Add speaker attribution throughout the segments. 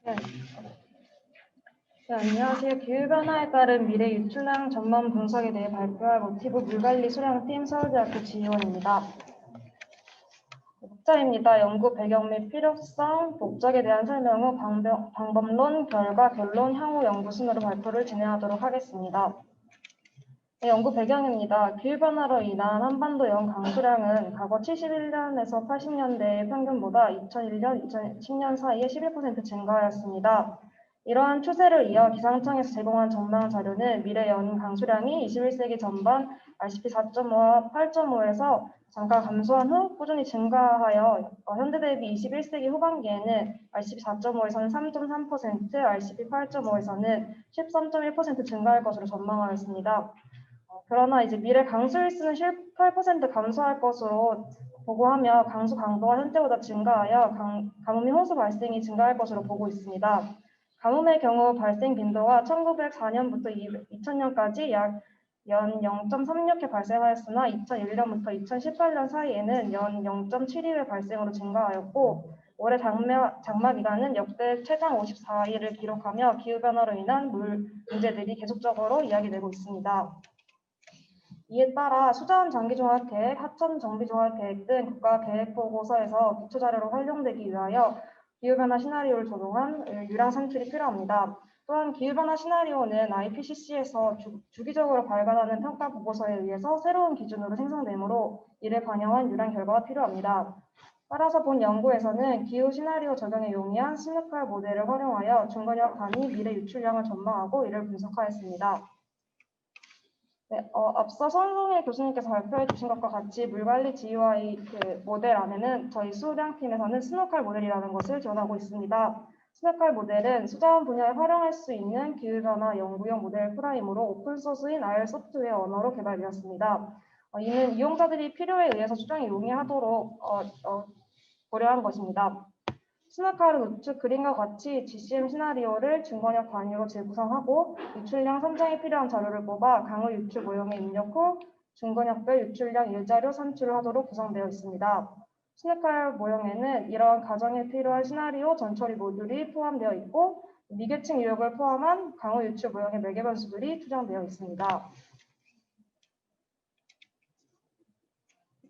Speaker 1: 네. 네, 안녕하세요. 기후변화에 따른 미래 유출량 전망 분석에 대해 발표할 모티브 물관리 수량팀 서울대학교 지휘원입니다. 목차입니다. 연구 배경 및 필요성, 목적에 대한 설명 후 방법론, 결과, 결론, 향후 연구 순으로 발표를 진행하도록 하겠습니다. 네, 연구 배경입니다. 기후변화로 인한 한반도 연 강수량은 과거 71년에서 80년대의 평균보다 2001년, 2010년 사이에 11% 증가하였습니다. 이러한 추세를 이어 기상청에서 제공한 전망 자료는 미래 연 강수량이 21세기 전반 RCP 4.5와 8.5에서 잠깐 감소한 후 꾸준히 증가하여 현대 대비 21세기 후반기에는 RCP 4.5에서는 3.3%, RCP 8.5에서는 13.1% 증가할 것으로 전망하였습니다. 그러나 이제 미래 강수일수는 18% 감소할 것으로 보고하며 강수 강도가 현재보다 증가하여 가뭄 및 홍수 발생이 증가할 것으로 보고 있습니다. 가뭄의 경우 발생 빈도가 1904년부터 2000년까지 약 연 0.36회 발생하였으나 2001년부터 2018년 사이에는 연 0.72회 발생으로 증가하였고 올해 장마 기간은 역대 최장 54일을 기록하며 기후변화로 인한 물 문제들이 계속적으로 이야기되고 있습니다. 이에 따라 수자원 장기종합계획, 하천 정비종합계획 등 국가계획보고서에서 기초자료로 활용되기 위하여 기후변화 시나리오를 적용한 유량 산출이 필요합니다. 또한 기후변화 시나리오는 IPCC에서 주기적으로 발간하는 평가보고서에 의해서 새로운 기준으로 생성되므로 이를 반영한 유량 결과가 필요합니다. 따라서 본 연구에서는 기후 시나리오 적용에 용이한 스누칼 모델을 활용하여 중건역 단위 미래 유출량을 전망하고 이를 분석하였습니다. 네, 앞서 손송일 교수님께서 발표해 주신 것과 같이 물관리 GUI 모델 안에는 저희 수량팀에서는 스노칼 모델이라는 것을 지원하고 있습니다. 스노칼 모델은 수자원 분야에 활용할 수 있는 기후변화 연구용 모델 프라임으로 오픈소스인 R 소프트웨어 언어로 개발되었습니다. 이는 이용자들이 필요에 의해서 수정이 용이하도록 고려한 것입니다. 스마카르 우측 그림과 같이 GCM 시나리오를 중건역 단위로 재구성하고 유출량 선정에 필요한 자료를 뽑아 강의 유출 모형에 입력 후 중건역별 유출량 일자료 산출을 하도록 구성되어 있습니다. 스마카르 모형에는 이러한 가정에 필요한 시나리오 전처리 모듈이 포함되어 있고 미계층 유역을 포함한 강의 유출 모형의 매개 변수들이 투정되어 있습니다.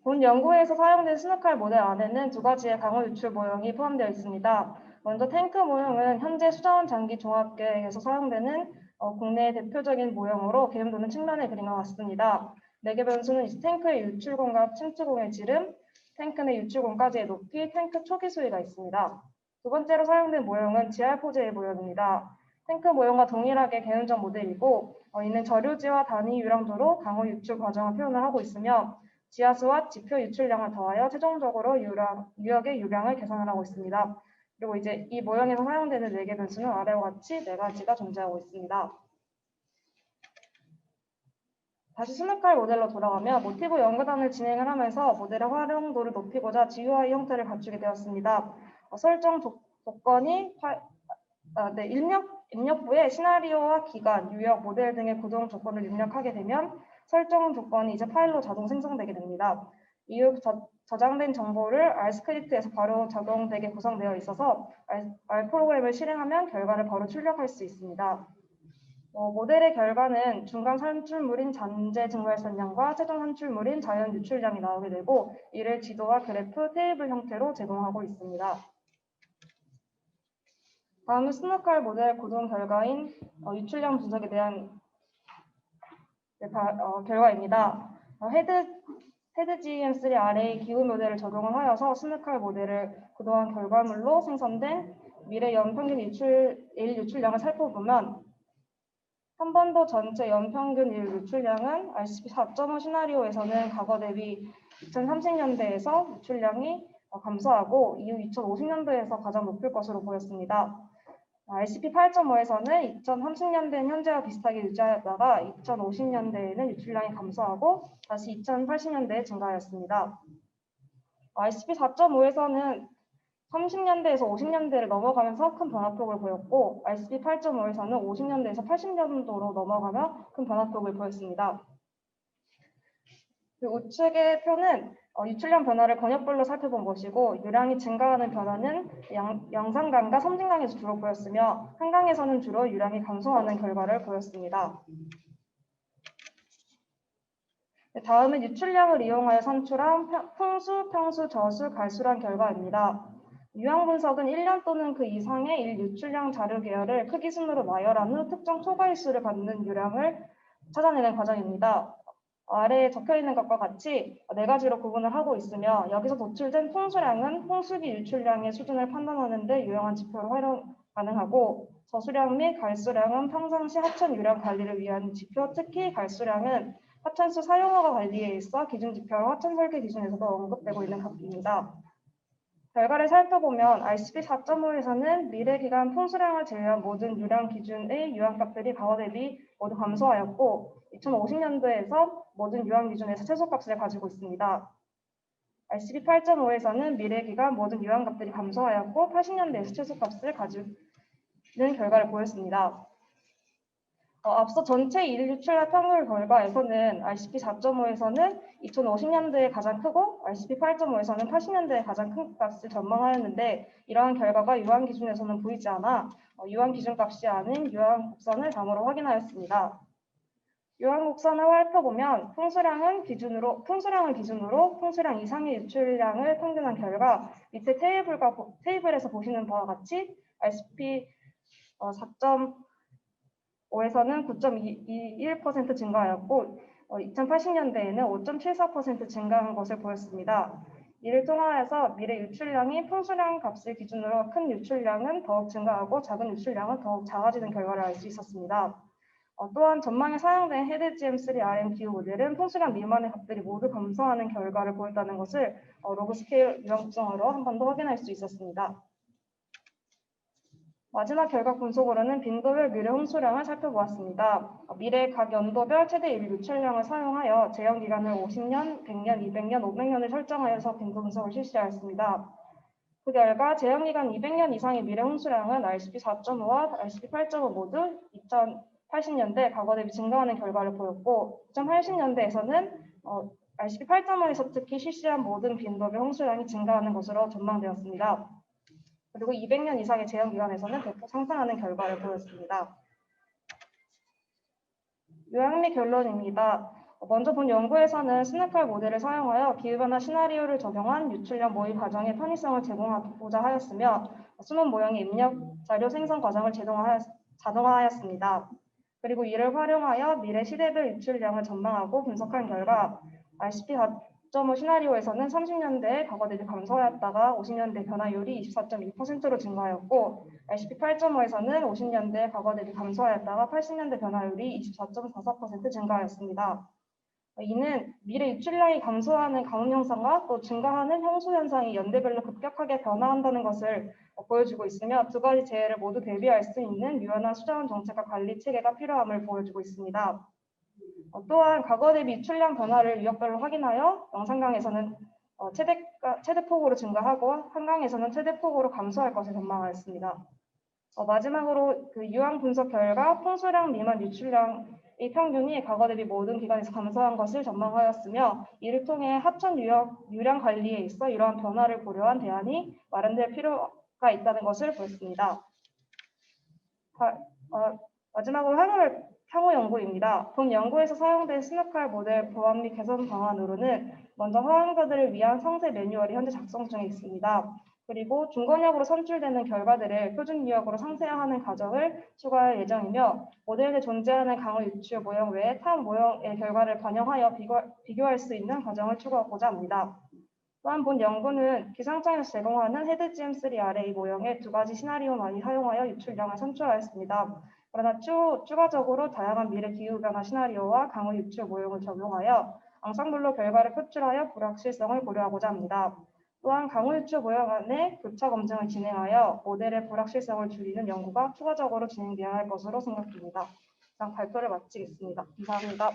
Speaker 1: 본 연구에서 사용된 스누칼 모델 안에는 두 가지의 강호 유출 모형이 포함되어 있습니다. 먼저 탱크 모형은 현재 수자원 장기 종합계획에서 사용되는 국내의 대표적인 모형으로 개념도는 측면의 그림과 같습니다. 매개 변수는 탱크의 유출공과 침투공의 지름, 탱크 내 유출공까지의 높이, 탱크 초기 수위가 있습니다. 두 번째로 사용된 모형은 GR4J 모형입니다. 탱크 모형과 동일하게 개념적 모델이고 이는 저류지와 단위 유량도로 강호 유출 과정을 표현을 하고 있으며 지하수와 지표 유출량을 더하여 최종적으로 유역의 유량을 계산을 하고 있습니다. 그리고 이제 이 모형에서 사용되는 4개 변수는 아래와 같이 4가지가 존재하고 있습니다. 다시 스누칼 모델로 돌아가며 모티브 연구단을 진행을 하면서 모델의 활용도를 높이고자 GUI 형태를 갖추게 되었습니다. 설정 조건이 입력부에 시나리오와 기간, 유역, 모델 등의 구동 조건을 입력하게 되면 설정 조건이 이제 파일로 자동 생성되게 됩니다. 이후 저장된 정보를 R 스크립트에서 바로 적용되게 구성되어 있어서 R 프로그램을 실행하면 결과를 바로 출력할 수 있습니다. 모델의 결과는 중간 산출물인 잔재 증발선량과 최종 산출물인 자연 유출량이 나오게 되고 이를 지도와 그래프, 테이블 형태로 제공하고 있습니다. 다음은 스누칼 모델 구동 결과인 유출량 분석에 대한 결과입니다. 헤드-GEM3RA 기후 모델을 적용을 하여서 스누칼 모델을 구동한 결과물로 생성된 미래 연평균 일 유출량을 살펴보면 한반도 전체 연평균 일 유출량은 RCP 4.5 시나리오에서는 과거 대비 2030년대에서 유출량이 감소하고 이후 2050년도에서 가장 높을 것으로 보였습니다. RCP 8.5에서는 2030년대는 현재와 비슷하게 유지하였다가 2050년대에는 유출량이 감소하고 다시 2080년대에 증가하였습니다. RCP 4.5에서는 30년대에서 50년대를 넘어가면서 큰 변화폭을 보였고 RCP 8.5에서는 50년대에서 80년도로 넘어가며 큰 변화폭을 보였습니다. 그 우측의 표는 유출량 변화를 권역별로 살펴본 것이고 유량이 증가하는 변화는 양산강과 섬진강에서 주로 보였으며 한강에서는 주로 유량이 감소하는 결과를 보였습니다. 다음은 유출량을 이용하여 산출한 풍수, 평수, 저수, 갈수량 결과입니다. 유형 분석은 1년 또는 그 이상의 유출량 자료 계열을 크기 순으로 나열한 후 특정 초과일수를 받는 유량을 찾아내는 과정입니다. 아래에 적혀 있는 것과 같이 네 가지로 구분을 하고 있으며 여기서 도출된 풍수량은 홍수기 유출량의 수준을 판단하는 데 유용한 지표로 활용 가능하고 저수량 및 갈수량은 평상시 하천 유량 관리를 위한 지표, 특히 갈수량은 하천수 사용허가 관리에 있어 기준지표로 하천 설계 기준에서도 언급되고 있는 값입니다. 결과를 살펴보면 RCP 4.5에서는 미래기간 풍수량을 제외한 모든 유량 기준의 유한값들이 과거 대비 모두 감소하였고 2050년도에서 모든 유한 기준에서 최소값을 가지고 있습니다. RCP 8.5에서는 미래기간 모든 유한값들이 감소하였고 80년대에서 최소값을 가지는 결과를 보였습니다. 앞서 전체 일일 유출량 평균 결과에서는 RCP 4.5에서는 2050년대에 가장 크고 RCP 8.5에서는 80년대에 가장 큰 값을 전망하였는데 이러한 결과가 유한 기준에서는 보이지 않아 유한 기준값이 아닌 유한 곡선을 다음으로 확인하였습니다. 유한 곡선을 살펴보면 풍수량을 기준으로 풍수량 이상의 유출량을 평균한 결과 밑에 테이블에서 보시는 바와 같이 RCP 4.5에서는 9.21% 증가하였고 2080년대에는 5.74% 증가한 것을 보였습니다. 이를 통하여서 미래 유출량이 풍수량 값을 기준으로 큰 유출량은 더욱 증가하고 작은 유출량은 더욱 작아지는 결과를 알 수 있었습니다. 또한 전망에 사용된 헤드-GM3RM 기후 모델은 풍수량 미만의 값들이 모두 감소하는 결과를 보였다는 것을 로그 스케일 유형 구성으로 한 번 더 확인할 수 있었습니다. 마지막 결과 분석으로는 빈도별 미래 홍수량을 살펴보았습니다. 미래 각 연도별 최대 일 유출량을 사용하여 제형 기간을 50년, 100년, 200년, 500년을 설정하여서 빈도 분석을 실시하였습니다. 그 결과 제형 기간 200년 이상의 미래 홍수량은 RCP 4.5와 RCP 8.5 모두 2080년대 과거 대비 증가하는 결과를 보였고 2080년대에서는 RCP 8.5에서 특히 실시한 모든 빈도별 홍수량이 증가하는 것으로 전망되었습니다. 그리고 200년 이상의 제형 기간에서는 대폭 상승하는 결과를 보였습니다. 요약 및 결론입니다. 먼저 본 연구에서는 스네칼 모델을 사용하여 기후변화 시나리오를 적용한 유출량 모의 과정의 편의성을 제공하고자 하였으며 수문 모형의 입력 자료 생성 과정을 자동화하였습니다. 그리고 이를 활용하여 미래 시대별 유출량을 전망하고 분석한 결과 RCP 4.5 시나리오에서는 30년대에 과거 대비 감소하였다가 50년대 변화율이 24.2%로 증가하였고 RCP 8.5에서는 50년대 과거 대비 감소하였다가 80년대 변화율이 24.44% 증가하였습니다. 이는 미래 유출량이 감소하는 가뭄 현상과 또 증가하는 홍수 현상이 연대별로 급격하게 변화한다는 것을 보여주고 있으며 두 가지 재해를 모두 대비할 수 있는 유연한 수자원 정책과 관리 체계가 필요함을 보여주고 있습니다. 또한 과거 대비 유출량 변화를 유역별로 확인하여 영산강에서는 최대폭으로 증가하고 한강에서는 최대폭으로 감소할 것을 전망하였습니다. 마지막으로 그 유황 분석 결과 풍수량 미만 유출량의 평균이 과거 대비 모든 기간에서 감소한 것을 전망하였으며 이를 통해 하천 유량 관리에 있어 이러한 변화를 고려한 대안이 마련될 필요가 있다는 것을 보였습니다. 마지막으로 향후 연구입니다. 본 연구에서 사용된 스네칼 모델 보완 및 개선 방안으로는 먼저 사용자들을 위한 상세 매뉴얼이 현재 작성 중에 있습니다. 그리고 중건역으로 선출되는 결과들을 표준 유역으로 상세화하는 과정을 추가할 예정이며 모델 내 존재하는 강우 유출 모형 외에 타 모형의 결과를 반영하여 비교할 수 있는 과정을 추구하고자 합니다. 또한 본 연구는 기상청에서 제공하는 헤드-GM3RA 모형의 두 가지 시나리오만이 사용하여 유출량을 산출하였습니다. 그러나 추가적으로 다양한 미래 기후변화 시나리오와 강우 유출 모형을 적용하여 앙상블로 결과를 표출하여 불확실성을 고려하고자 합니다. 또한 강우 유출 모형 안에 교차 검증을 진행하여 모델의 불확실성을 줄이는 연구가 추가적으로 진행되어야 할 것으로 생각됩니다. 이상 발표를 마치겠습니다. 감사합니다.